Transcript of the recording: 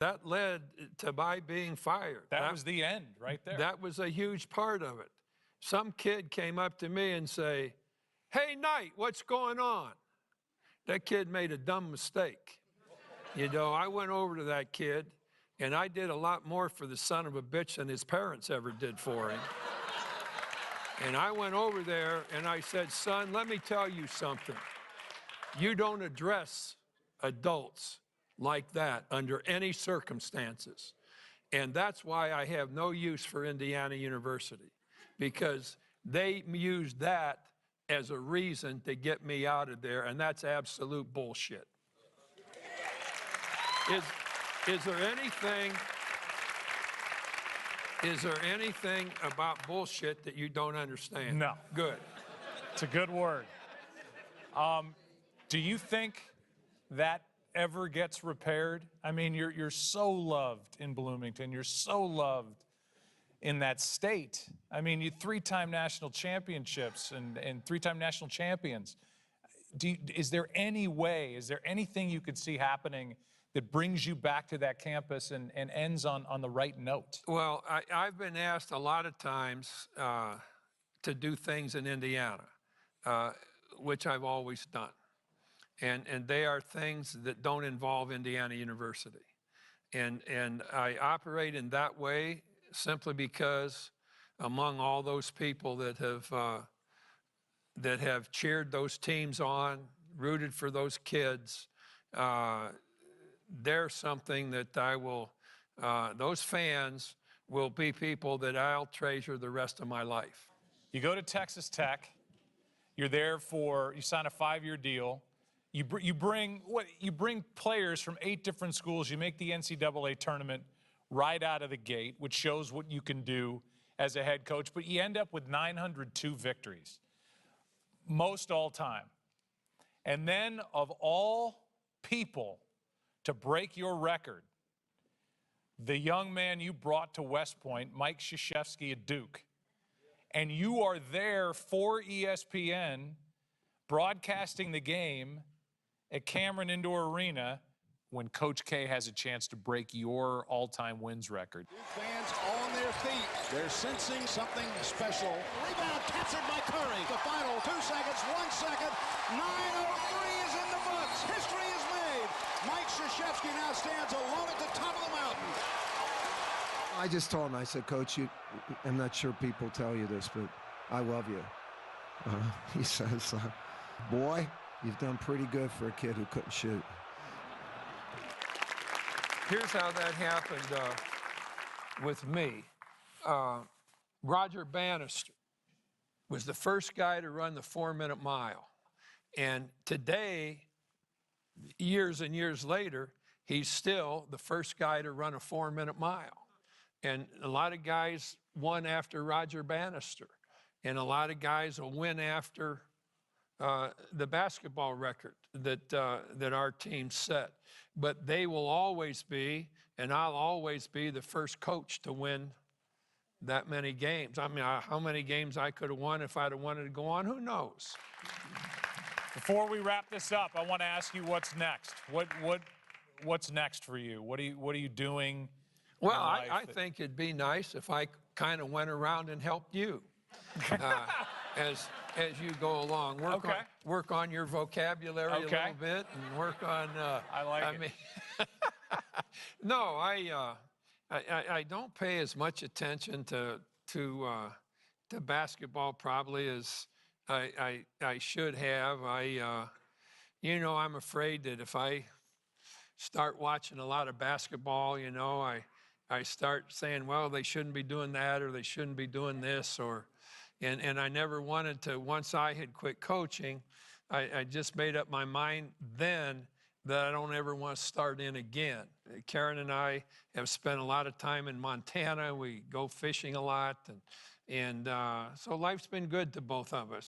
That led to my being fired. That was the end right there. That was a huge part of it. Some kid came up to me and say, "Hey, Knight, what's going on?" That kid made a dumb mistake. You know, I went over to that kid, and I did a lot more for the son of a bitch than his parents ever did for him. And I went over there, and I said, "Son, let me tell you something. You don't address adults like that under any circumstances." And that's why I have no use for Indiana University, because they used that as a reason to get me out of there, and that's absolute bullshit. Is there anything about bullshit that you don't understand? No. Good. It's a good word. Do you think that ever gets repaired? I mean, you're so loved in Bloomington. You're so loved in that state. I mean, you 3-time national championships and 3-time national champions. Is there any way, is there anything you could see happening that brings you back to that campus and ends on the right note? Well, I've been asked a lot of times to do things in Indiana, which I've always done. And they are things that don't involve Indiana University. And I operate in that way simply because among all those people that have cheered those teams on, rooted for those kids, they're something that I will, those fans will be people that I'll treasure the rest of my life. You go to Texas Tech, you're there you sign a 5-year deal. You bring players from 8 different schools. You make the NCAA tournament right out of the gate, which shows what you can do as a head coach. But you end up with 902 victories, most all time. And then of all people to break your record, the young man you brought to West Point, Mike Krzyzewski at Duke, and you are there for ESPN broadcasting the game at Cameron Indoor Arena when Coach K has a chance to break your all-time wins record. Fans on their feet. They're sensing something special. Rebound captured by Curry. The final 2 seconds, 1 second. 9:03 is in the books. History is made. Mike Krzyzewski now stands alone at the top of the mountain. I just told him, I said, "Coach, I'm not sure people tell you this, but I love you." He says, "Boy, you've done pretty good for a kid who couldn't shoot." Here's how that happened with me. Roger Bannister was the first guy to run the 4-minute mile. And today, years and years later, he's still the first guy to run a 4-minute mile. And a lot of guys won after Roger Bannister. And a lot of guys will win after the basketball record that our team set. But they will always be, and I'll always be, the first coach to win that many games. I mean, how many games I could have won if I'd have wanted to go on, who knows? Before we wrap this up, I want to ask you what's next. What's next for you? What are you doing? Well, I think it'd be nice if I kind of went around and helped you as you go along. Work on your vocabulary a little bit and work on. I mean, no, I don't pay as much attention to basketball probably as I should have. You know, I'm afraid that if I start watching a lot of basketball, you know, I start saying, well, they shouldn't be doing that, or they shouldn't be doing this, and I never wanted to. Once I had quit coaching, I just made up my mind then that I don't ever want to start in again. Karen and I have spent a lot of time in Montana. We go fishing a lot, and so life's been good to both of us.